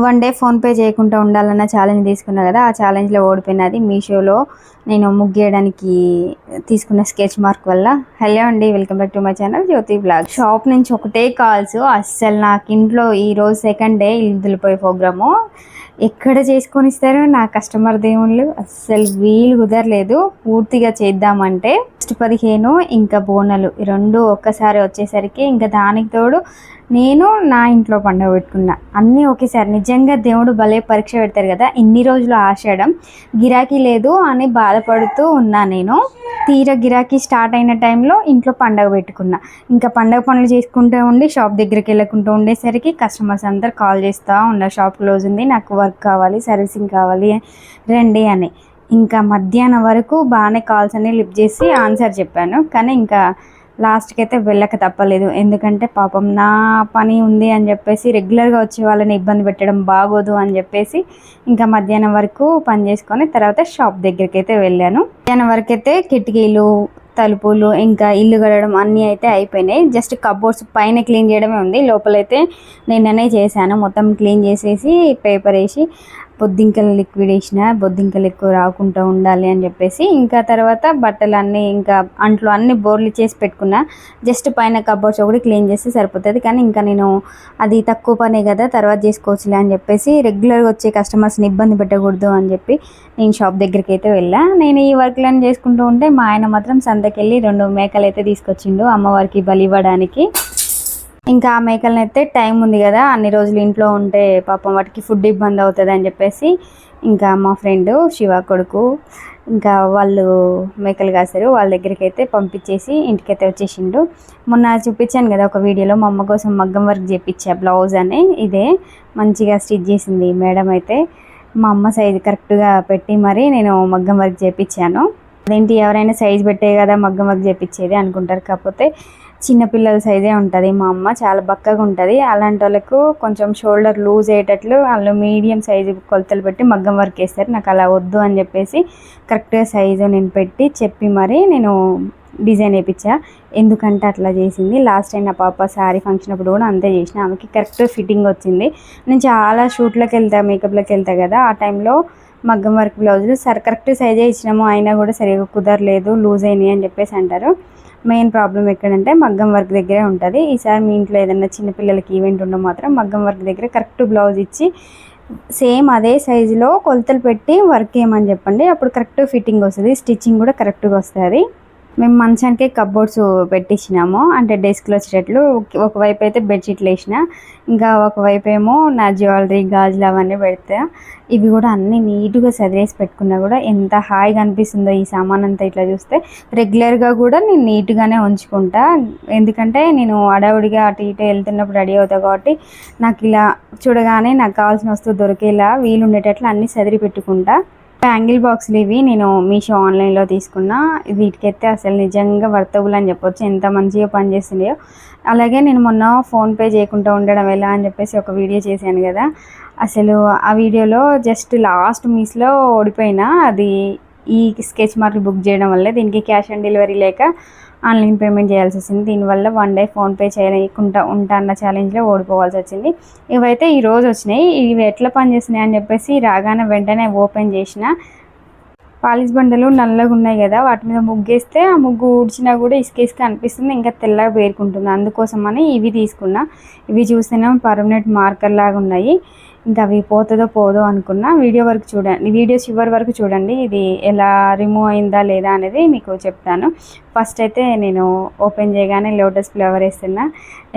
One day PhonePe చేయకుండా ఉండాలన్న challenge తీసుకున్నా కదా, ఆ ఛాలెంజ్లో ఓడిపోయినది మీషోలో నేను ముగ్గేయడానికి తీసుకున్న స్కెచ్ మార్క్ వల్ల. హలో అండి, welcome back to my channel Jyothi blog. Shop నుంచి ఒకటే కాల్స్. అస్సలు నాకు ఇంట్లో ఈరోజు సెకండ్ డే ఇల్లు దులిపోయే ప్రోగ్రాము. ఎక్కడ చేసుకొని ఇస్తారు నా కస్టమర్ దేవుళ్ళు. అస్సలు వీలు కుదరలేదు పూర్తిగా చేద్దామంటే. ఫస్ట్ 15 ఇంకా బోనాలు ఈ రెండు ఒక్కసారి వచ్చేసరికి ఇంకా దానికి తోడు నేను నా ఇంట్లో పండుగ పెట్టుకున్నా, అన్నీ ఒకేసారి. నిజంగా దేవుడు భలే పరీక్ష పెడతారు కదా. ఇన్ని రోజులు ఆషాఢం గిరాకీ లేదు అని బాధపడుతూ ఉన్నా నేను. తీరా గిరాకీ స్టార్ట్ అయిన టైంలో ఇంట్లో పండగ పెట్టుకున్నా. ఇంకా పండగ పనులు చేసుకుంటూ ఉండి షాప్ దగ్గరికి వెళ్ళకుంటూ ఉండేసరికి కస్టమర్స్ అందరు కాల్ చేస్తూ ఉన్నారు, షాప్ క్లోజ్ ఉంది, నాకు వర్క్ కావాలి, సర్వీసింగ్ కావాలి, రండి అని. ఇంకా మధ్యాహ్నం వరకు బాగానే కాల్స్ అన్ని లిఫ్ట్ చేసి ఆన్సర్ చెప్పాను. కానీ ఇంకా లాస్ట్కి అయితే వెళ్ళక తప్పలేదు. ఎందుకంటే పాపం నా పని ఉంది అని చెప్పేసి రెగ్యులర్గా వచ్చే వాళ్ళని ఇబ్బంది పెట్టడం బాగోదు అని చెప్పేసి ఇంకా మధ్యాహ్నం వరకు పని చేసుకొని తర్వాత షాప్ దగ్గరికి అయితే వెళ్ళాను. మధ్యాహ్నం వరకు అయితే కిటికీలు, తలుపులు, ఇంకా ఇల్లు కడగడం అన్నీ అయితే అయిపోయినాయి. జస్ట్ కబోర్డ్స్ పైన క్లీన్ చేయడమే ఉంది. లోపలైతే నిన్ననే చేశాను. మొత్తం క్లీన్ చేసేసి పేపర్ వేసి బొద్దింకల లిక్విడ్ వేసిన, బొద్దింకలు ఎక్కువ రాకుండా ఉండాలి అని చెప్పేసి. ఇంకా తర్వాత బట్టలు అన్నీ ఇంకా అంట్లో అన్ని బోర్లు చేసి పెట్టుకున్నా. జస్ట్ పైన కబోర్డ్స్ ఒకటి క్లీన్ చేస్తే సరిపోతుంది. కానీ ఇంకా నేను అది తక్కువ పనే కదా, తర్వాత చేసుకోవచ్చులే అని చెప్పేసి రెగ్యులర్గా వచ్చే కస్టమర్స్ని ఇబ్బంది పెట్టకూడదు అని చెప్పి నేను షాప్ దగ్గరికి అయితే వెళ్ళా. నేను ఈ వర్క్లను చేసుకుంటూ ఉంటే మా ఆయన మాత్రం సంతకెళ్ళి 2 మేకలు అయితే తీసుకొచ్చిండు అమ్మవారికి బలి ఇవ్వడానికి. ఇంకా ఆ మేకలను అయితే టైం ఉంది కదా, అన్ని రోజులు ఇంట్లో ఉంటే పాపం వాటికి ఫుడ్ ఇబ్బంది అవుతుంది అని చెప్పేసి ఇంకా మా ఫ్రెండ్ శివ కొడుకు ఇంకా వాళ్ళు మేకలు కాసారు, వాళ్ళ దగ్గరికి అయితే పంపించేసి ఇంటికైతే వచ్చేసిండు. మొన్న చూపించాను కదా ఒక వీడియోలో, మా అమ్మ కోసం మగ్గం వర్క్ చేయించా బ్లౌజ్ అని. ఇదే మంచిగా స్టిచ్ చేసింది మేడం అయితే. మా అమ్మ సైజు కరెక్ట్గా పెట్టి మరి నేను మగ్గం వర్క్ చేయించాను. అదేంటి ఎవరైనా సైజు పెట్టే కదా మగ్గం వర్క్ చేయించేది అనుకుంటారు, కాకపోతే చిన్నపిల్లల సైజే ఉంటుంది. మా అమ్మ చాలా బక్కగా ఉంటుంది, అలాంటి వాళ్ళకు కొంచెం షోల్డర్ లూజ్ అయ్యేటట్లు వాళ్ళు మీడియం సైజు కొలతలు పెట్టి మగ్గం వర్క్ వేస్తారు. నాకు అలా వద్దు అని చెప్పేసి కరెక్ట్గా సైజు నేను పెట్టి చెప్పి మరి నేను డిజైన్ వేయించా. ఎందుకంటే అట్లా చేసింది. లాస్ట్ టైం నా పాప శారీ ఫంక్షన్ అప్పుడు కూడా అంతే చేసిన, ఆమెకి కరెక్ట్ ఫిట్టింగ్ వచ్చింది. నేను చాలా షూట్లకు వెళ్తా, మేకప్లోకి వెళ్తా కదా, ఆ టైంలో మగ్గం వర్క్ బ్లౌజులు కరెక్ట్ సైజే ఇచ్చినాము, అయినా కూడా సరిగా కుదరలేదు, లూజ్ అయినాయి అని చెప్పేసి అంటారు. మెయిన్ ప్రాబ్లం ఎక్కడంటే మగ్గం వర్క్ దగ్గరే ఉంటుంది. ఈసారి మీ ఇంట్లో ఏదైనా చిన్నపిల్లలకి ఈవెంట్ ఉండడం మాత్రం మగ్గం వర్క్ దగ్గర కరెక్ట్ బ్లౌజ్ ఇచ్చి సేమ్ అదే సైజులో కొలతలు పెట్టి వర్క్ వేయమని చెప్పండి, అప్పుడు కరెక్ట్ ఫిట్టింగ్ వస్తుంది, స్టిచ్చింగ్ కూడా కరెక్ట్గా వస్తుంది. మేము మంచానికే కబోర్డ్స్ పెట్టించినాము, అంటే డెస్క్లో వచ్చేటట్లు. ఒకవైపు అయితే బెడ్షీట్లు వేసిన, ఇంకా ఒకవైపు ఏమో నా జ్యువెలరీ గాజులు అవన్నీ పెడతా. ఇవి కూడా అన్నీ నీట్గా సదిరేసి పెట్టుకున్నా కూడా ఎంత హాయిగా అనిపిస్తుందో ఈ సామాన్ అంతా ఇట్లా చూస్తే. రెగ్యులర్గా కూడా నేను నీట్గానే ఉంచుకుంటా, ఎందుకంటే నేను అడవుడిగా అటు ఇటు వెళ్తున్నప్పుడు రెడీ అవుతా కాబట్టి నాకు ఇలా చూడగానే నాకు కావాల్సిన వస్తువు దొరికేలా వీలు ఉండేటట్లు అన్నీ సదిరి పెట్టుకుంటా. బ్యాంగిల్ బాక్సులు ఇవి నేను మీషో ఆన్లైన్లో తీసుకున్నా. వీటికైతే అసలు నిజంగా వర్తబుల్ అని చెప్పొచ్చు, ఎంత మంచిగా పనిచేస్తున్నాయో. అలాగే నేను మొన్న ఫోన్పే చేయకుండా ఉండడం ఎలా అని చెప్పేసి ఒక వీడియో చేశాను కదా, అసలు ఆ వీడియోలో జస్ట్ లాస్ట్ మిస్లో ఓడిపోయినా. అది ఈ స్కెచ్ మార్కులు బుక్ చేయడం వల్ల దీనికి క్యాష్ ఆన్ డెలివరీ లేక ఆన్లైన్ పేమెంట్ చేయాల్సి వచ్చింది. దీనివల్ల వన్ డే ఫోన్పే చేయకుండా ఉంటా అన్న ఛాలెంజ్లో ఓడిపోవాల్సి వచ్చింది. ఇవైతే ఈరోజు వచ్చినాయి. ఇవి ఎట్లా పనిచేస్తున్నాయి అని చెప్పేసి రాగానే వెంటనే ఓపెన్ చేసిన. పాలిష్ బండలు నల్లగా ఉన్నాయి కదా, వాటి మీద ముగ్గేస్తే ఆ ముగ్గు ఊడ్చినా కూడా ఇసుక అనిపిస్తుంది, ఇంకా తెల్లగా పేరుకుంటుంది. అందుకోసమని ఇవి తీసుకున్నా. ఇవి చూస్తేనే పర్మనెంట్ మార్కర్ లాగా ఉన్నాయి. ఇంకా అవి పోతుందో పోదో అనుకున్నా. వీడియో చివరి వరకు చూడండి, ఇది ఎలా రిమూవ్ అయిందా లేదా అనేది మీకు చెప్తాను. ఫస్ట్ అయితే నేను ఓపెన్ చేయగానే లోటస్ ఫ్లవర్ వేస్తున్నా.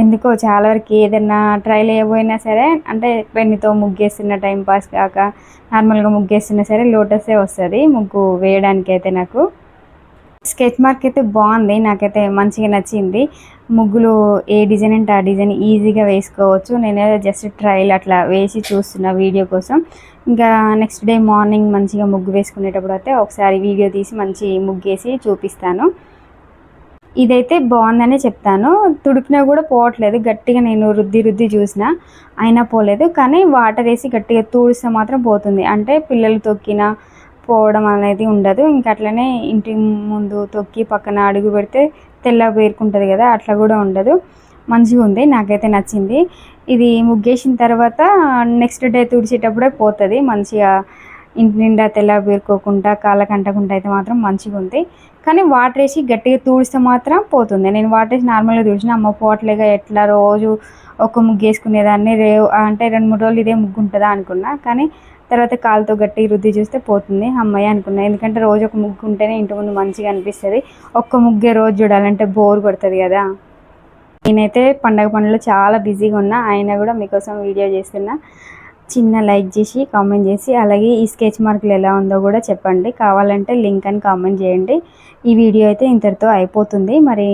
ఎందుకో చాలా వరకు ఏదైనా ట్రైల్ వేయబోయినా సరే, అంటే పెన్నుతో ముగ్గేస్తున్న టైంపాస్ కాక నార్మల్గా ముగ్గేస్తున్నా సరే లోటసే వస్తుంది ముగ్గు వేయడానికి. అయితే నాకు స్కెచ్ మార్క్ అయితే బాగుంది, నాకైతే మంచిగా నచ్చింది. ముగ్గులు ఏ డిజైన్ అంటే ఆ డిజైన్ ఈజీగా వేసుకోవచ్చు. నేనైతే జస్ట్ ట్రైల్ అట్లా వేసి చూస్తున్నా వీడియో కోసం. ఇంకా నెక్స్ట్ డే మార్నింగ్ మంచిగా ముగ్గు వేసుకునేటప్పుడు అయితే ఒకసారి వీడియో తీసి మంచి ముగ్గేసి చూపిస్తాను. ఇదైతే బాగుందనే చెప్తాను. తుడిపినా కూడా పోవట్లేదు, గట్టిగా నేను రుద్ది చూసిన అయినా పోలేదు. కానీ వాటర్ వేసి గట్టిగా తుడిస్తే మాత్రం పోతుంది, అంటే పిల్లలు తొక్కినా పోవడం అనేది ఉండదు. ఇంకా అట్లనే ఇంటి ముందు తొక్కి పక్కన అడుగు పెడితే తెల్ల పేరుకుంటుంది కదా, అట్లా కూడా ఉండదు. మంచిగా ఉంది, నాకైతే నచ్చింది. ఇది ముగ్గేసిన తర్వాత నెక్స్ట్ డే తుడిచేటప్పుడే పోతుంది మంచిగా, ఇంటి నిండా తెల్ల పేరుకోకుండా కాళ్ళకు అంటకుండా అయితే మాత్రం మంచిగా ఉంది. కానీ వాటర్ వేసి గట్టిగా తుడిస్తే మాత్రం పోతుంది. నేను వాటర్ వేసి నార్మల్గా తుడిచిన అమ్మ పోవట్లేగా ఎట్లా రోజు ఒక ముగ్గు వేసుకునేదాన్ని, అంటే 2-3 రోజులు ఇదే ముగ్గు ఉంటుందా అనుకున్నా. కానీ తర్వాత కాలుతో గట్టిగా రుద్ది చూస్తే పోతుంది, అమ్మాయి అనుకున్నా. ఎందుకంటే రోజు ఒక ముగ్గు ఉంటేనే ఇంటి ముందు మంచిగా అనిపిస్తుంది. ఒక్క ముగ్గే రోజు చూడాలంటే బోర్ కొడుతుంది కదా. నేనైతే పండగ పనుల్లో చాలా బిజీగా ఉన్నా, అయినా కూడా మీకోసం వీడియో చేస్తున్నా. చిన్న లైక్ చేసి కామెంట్ చేసి, అలాగే ఈ స్కెచ్ మార్కులు ఎలా ఉందో కూడా చెప్పండి. కావాలంటే లింక్ అని కామెంట్ చేయండి. ఈ వీడియో అయితే ఇంతటితో అయిపోతుంది. మరి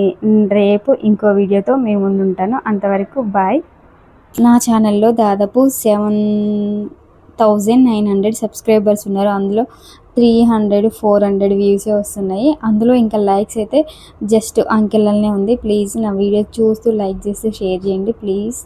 రేపు ఇంకో వీడియోతో మీ ముందు ఉంటాను. అంతవరకు బాయ్. నా ఛానల్లో దాదాపు 7,900 సబ్స్క్రైబర్స్ ఉన్నారు. అందులో 300-400 వ్యూసే వస్తున్నాయి. అందులో ఇంకా లైక్స్ అయితే జస్ట్ అంకెలనే ఉంది. ప్లీజ్ నా వీడియో చూస్తూ లైక్ చేస్తూ షేర్ చేయండి ప్లీజ్.